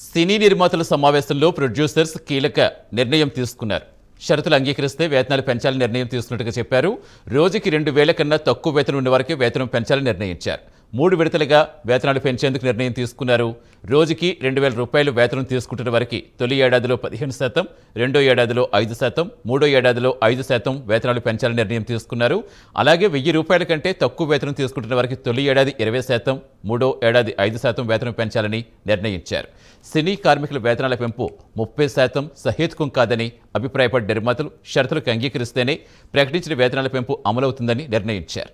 సినీ నిర్మాతల సమావేశంలో ప్రొడ్యూసర్స్ కీలక నిర్ణయం తీసుకున్నారు. షరతులు అంగీకరిస్తే వేతనాలు పెంచాలని నిర్ణయం తీసుకున్నట్టుగా చెప్పారు. రోజుకి 2,000 కన్నా తక్కువ వేతనం ఉన్న వారికి వేతనం పెంచాలని నిర్ణయించారు. 3 విడతలుగా వేతనాలు పెంచేందుకు నిర్ణయం తీసుకున్నారు. రోజుకి 2,000 రూపాయలు వేతనం తీసుకుంటున్న వారికి తొలి ఏడాదిలో 15%, రెండో ఏడాదిలో 5%, మూడో ఏడాదిలో 5% వేతనాలు పెంచాలని నిర్ణయం తీసుకున్నారు. అలాగే 1,000 రూపాయల కంటే తక్కువ వేతనం తీసుకుంటున్న వారికి తొలి ఏడాది 20%, మూడో ఏడాది 5% వేతనం పెంచాలని నిర్ణయించారు. సినీ కార్మికుల వేతనాల పెంపు 30% సహేతుకం కాదని అభిప్రాయపడ్డ నిర్మాతలు షరతులకు అంగీకరిస్తేనే ప్రకటించిన వేతనాల పెంపు అమలవుతుందని నిర్ణయించారు.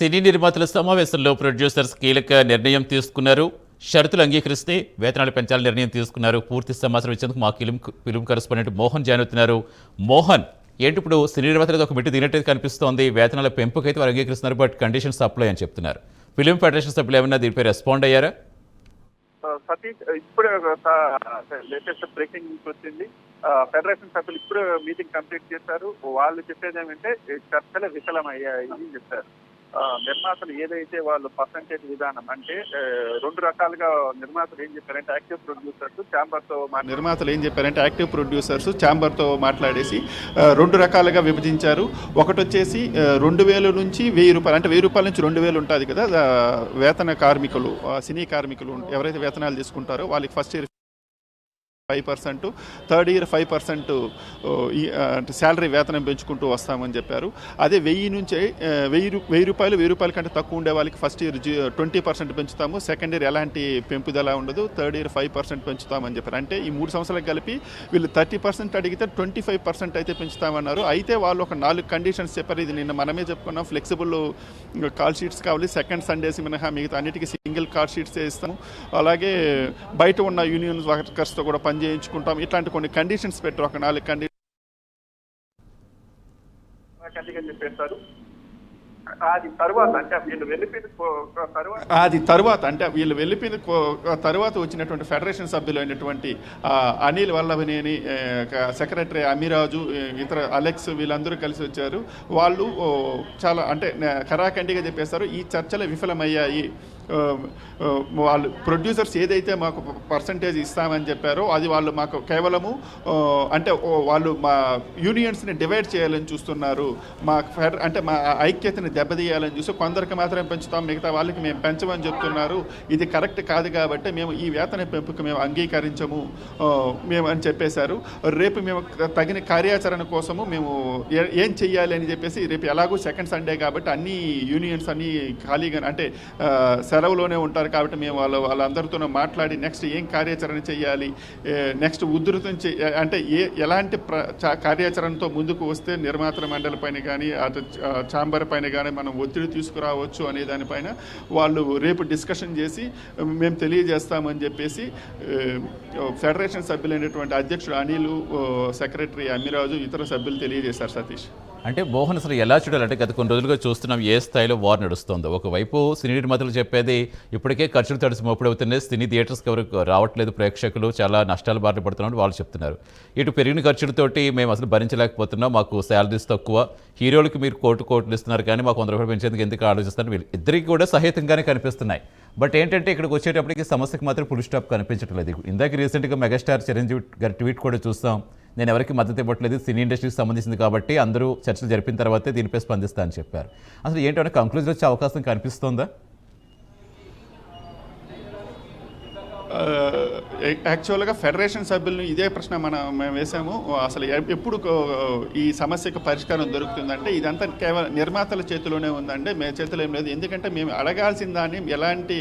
సినీ నిర్మాతల సమావేశంలో ప్రొడ్యూసర్స్ కీలక నిర్ణయం తీసుకున్నారు. షరతులు అంగీకరిస్తే వేతనాలు పెంచాలని నిర్ణయం తీసుకున్నారు. పూర్తి సమాచారం ఇచ్చేందుకు మా ఫిల్మ్ కరెస్పాండెంట్ మోహన్ జాయిన్ అవుతున్నారు. మోహన్, ఏంటి ఇప్పుడు సినీ నిర్మాతలతో ఒక మెట్టు దిగినట్టు కనిపిస్తోంది. వేతనాల పెంపుకైతే వారు అంగీకరిస్తున్నారు, బట్ కండిషన్స్ అప్లై అని చెప్తున్నారు. ఫిల్మ్ ఫెడరేషన్ సభ్యులు ఏమన్నా దీనిపై రెస్పాండ్ అయ్యారా? సతీష్, ఇప్పుడే లేటెస్ట్ బ్రేకింగ్ న్యూస్ వచ్చింది. ఫెడరేషన్ సభ్యులు ఇప్పుడు మీటింగ్ కంప్లీట్ చేశారు. వాళ్ళు చెప్పేది ఏమంటే చర్చలు విఫలమయ్యాయి చెప్పారు. నిర్మాతలు ఏదైతే వాళ్ళు పర్సంటేజ్ విధానం అంటే 2 రకాలుగా నిర్మాతలు ఏం చెప్పారంటే యాక్టివ్ ప్రొడ్యూసర్స్ ఛాంబర్ తో మాట్లాడేసి 2 రకాలుగా విభజించారు. ఒకటి వచ్చేసి 2,000 నుంచి 1,000 రూపాయలు, అంటే 1,000 రూపాయల నుంచి 2,000 ఉంటుంది కదా వేతన కార్మికులు, సినీ కార్మికులు ఎవరైతే వేతనాలు తీసుకుంటారో వాళ్ళకి first year 5%, third year 5% salary వేతనం పెంచుకుంటూ వస్తామని చెప్పారు. అదే 1,000 నుంచి 1,000 రూపాయల కంటే తక్కువ ఉండే వాళ్ళకి ఫస్ట్ ఇయర్ 20% పెంచుతాము, సెకండ్ ఇయర్ ఎలాంటి పెంపుదల ఉండదు, థర్డ్ ఇయర్ 5% పెంచుతామని చెప్పారు. అంటే ఈ 3 సంవత్సరాలకు కలిపి వీళ్ళు 30% అడిగితే 25% అయితే పెంచుతామన్నారు. అయితే వాళ్ళు ఒక 4 కండిషన్స్ చెప్పారు. ఇది నిన్న మనమే చెప్పుకున్నాం. ఫ్లెక్సిబుల్ కాల్ షీట్స్ కావాలి, సెకండ్ సండేస్ మినహా మిగతా అన్నిటికీ సింగిల్ కాల్ షీట్స్ ఇస్తాము, అలాగే బయట ఉన్న యూనియన్ వర్కర్స్తో కూడా చేయించుకుంటాం. ఇట్లాంటి కొన్ని కండిషన్స్ పెట్టారు. ఒక 4 కండిషన్ చెప్పేస్తారు. అది తర్వాత అంటే వీళ్ళు వెళ్ళిపోయిన తర్వాత వచ్చినటువంటి ఫెడరేషన్ సభ్యులు అయినటువంటి అనిల్ వల్లభనేని, సెక్రటరీ అమిరాజు, ఇతర అలెక్స్ వీళ్ళందరూ కలిసి వచ్చారు. వాళ్ళు చాలా అంటే ఖరాఖండిగా చెప్పేస్తారు ఈ చర్చలు విఫలమయ్యాయి. వాళ్ళు ప్రొడ్యూసర్స్ ఏదైతే మాకు పర్సంటేజ్ ఇస్తామని చెప్పారో అది వాళ్ళు మాకు కేవలము అంటే వాళ్ళు మా యూనియన్స్ని డివైడ్ చేయాలని చూస్తున్నారు, మా అంటే మా ఐక్యతని దెబ్బతీయాలని చూసి కొందరికి మాత్రమే పెంచుతాం, మిగతా వాళ్ళకి మేము పెంచమని చెప్తున్నారు. ఇది కరెక్ట్ కాదు కాబట్టి మేము ఈ వేతన పెంపుకు మేము అంగీకరించము మేము అని చెప్పేశారు. రేపు మేము తగిన కార్యాచరణ కోసము మేము ఏం చెయ్యాలి అని చెప్పేసి రేపు ఎలాగూ సెకండ్ సండే కాబట్టి అన్ని యూనియన్స్ అన్ని ఖాళీగా అంటే సెలవులోనే ఉంటారు కాబట్టి మేము వాళ్ళందరితో మాట్లాడి నెక్స్ట్ ఏం కార్యాచరణ చేయాలి, నెక్స్ట్ ఉధృతం అంటే ఎలాంటి కార్యాచరణతో ముందుకు వస్తే నిర్మాతల మండలి పైన కానీ అటు ఛాంబర్ పైన కానీ మనం ఒత్తిడి తీసుకురావచ్చు అనే దానిపైన వాళ్ళు రేపు డిస్కషన్ చేసి మేము తెలియజేస్తామని చెప్పేసి ఫెడరేషన్ సభ్యులైనటువంటి అధ్యక్షుడు అనిల్, సెక్రటరీ అమిరాజు, ఇతర సభ్యులు తెలియజేశారు. సతీష్, అంటే మోహన్ అసలు ఎలా చూడాలంటే గత కొన్ని రోజులుగా చూస్తున్నాం ఏ స్థాయిలో వార్ నడుస్తుందో. ఒకవైపు సినీ నిర్మాతలు చెప్పేది ఇప్పటికే ఖర్చులు తడిసి మోపుడవుతున్నాయి, సినీ థియేటర్స్కి ఎవరు రావట్లేదు, ప్రేక్షకులు చాలా నష్టాలు బారిన పడుతున్నామని వాళ్ళు చెప్తున్నారు. ఇటు పెరిగిన ఖర్చులతోటి మేము అసలు భరించలేకపోతున్నాం, మాకు శాలరీస్ తక్కువ, హీరోలకి మీరు కోట్లు ఇస్తున్నారు కానీ మాకు 100 రూపాయలు పెంచేందుకు ఎందుకు ఆలోచిస్తారు, వీళ్ళు ఇద్దరికి కూడా సహేతంగానే కనిపిస్తున్నాయి. బట్ ఏంటంటే ఇక్కడికి వచ్చేటప్పటికి సమస్యకు మాత్రం ఫుల్ స్టాప్ కనిపించడం లేదు. ఇందాక రీసెంట్గా మెగాస్టార్ చిరంజీవి గారి ట్వీట్ కూడా చూస్తాం, నేను ఎవరికి మద్దతు ఇవ్వట్లేదు, సినీ ఇండస్ట్రీకి సంబంధించింది కాబట్టి అందరూ చర్చలు జరిపిన తర్వాతే దీనిపై స్పందిస్తా అని చెప్పారు. అసలు ఏంటంటే కంక్లూజన్ వచ్చే అవకాశం కనిపిస్తోందా? యాక్చువల్గా ఫెడరేషన్ సభ్యులను ఇదే ప్రశ్న మేము వేసాము. అసలు ఎప్పుడు ఈ సమస్యకు పరిష్కారం దొరుకుతుందంటే ఇదంతా కేవలం నిర్మాతల చేతిలోనే ఉందండి, మే చేతిలో ఏం లేదు. ఎందుకంటే మేము అడగాల్సిన దాన్ని ఎలాంటి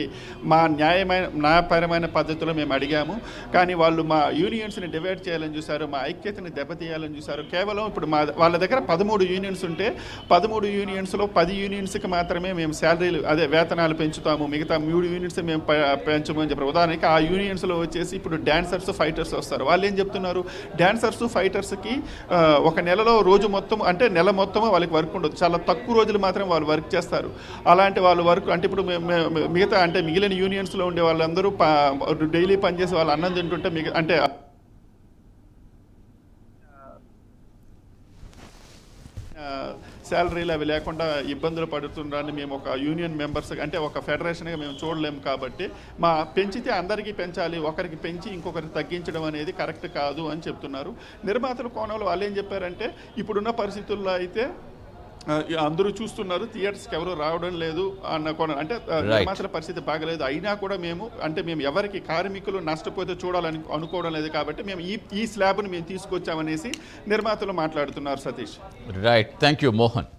మా న్యాయపరమైన పద్ధతిలో మేము అడిగాము, కానీ వాళ్ళు మా యూనియన్స్ని డివైడ్ చేయాలని చూశారు, మా ఐక్యతని దెబ్బతీయాలని చూశారు. కేవలం ఇప్పుడు వాళ్ళ దగ్గర 13 యూనియన్స్ ఉంటే 13 యూనియన్స్లో 10 యూనియన్స్కి మాత్రమే మేము శాలరీలు వేతనాలు పెంచుతాము, మిగతా 3 యూనిట్స్ మేము పెంచమని చెప్పారు. ఉదాహరణకి ఆ యూనియన్స్లో వచ్చేసి ఇప్పుడు డాన్సర్స్ ఫైటర్స్ వస్తారు. వాళ్ళు ఏం చెప్తున్నారు, డాన్సర్స్ ఫైటర్స్కి ఒక నెలలో రోజు మొత్తం అంటే నెల మొత్తం వాళ్ళకి వర్క్ ఉండదు, చాలా తక్కువ రోజులు మాత్రం వాళ్ళు వర్క్ చేస్తారు. అలాంటి వాళ్ళు వర్క్ అంటే ఇప్పుడు మిగతా అంటే మిగిలిన యూనియన్స్లో ఉండే వాళ్ళందరూ డైలీ పనిచేసి వాళ్ళు అన్నం తింటుంటే అంటే శాలరీలు అవి లేకుండా ఇబ్బందులు పడుతున్నారని మేము ఒక యూనియన్ మెంబర్స్ అంటే ఒక ఫెడరేషన్గా మేము చూడలేము. కాబట్టి పెంచితే అందరికీ పెంచాలి, ఒకరికి పెంచి ఇంకొకరికి తగ్గించడం అనేది కరెక్ట్ కాదు అని చెప్తున్నారు. నిర్మాతల కోణంలో వాళ్ళు ఏం చెప్పారంటే ఇప్పుడున్న పరిస్థితుల్లో అయితే అందరూ చూస్తున్నారు, థియేటర్స్కి ఎవరు రావడం లేదు అన్న కోణం, అంటే నిర్మాతల పరిస్థితి బాగలేదు. అయినా కూడా మేము ఎవరికి కార్మికులు నష్టపోతే చూడాలని అనుకోవడం లేదు, కాబట్టి మేము ఈ స్లాబ్ను మేము తీసుకొచ్చామనేసి నిర్మాతలు మాట్లాడుతున్నారు. Satish. Right, thank you Mohan.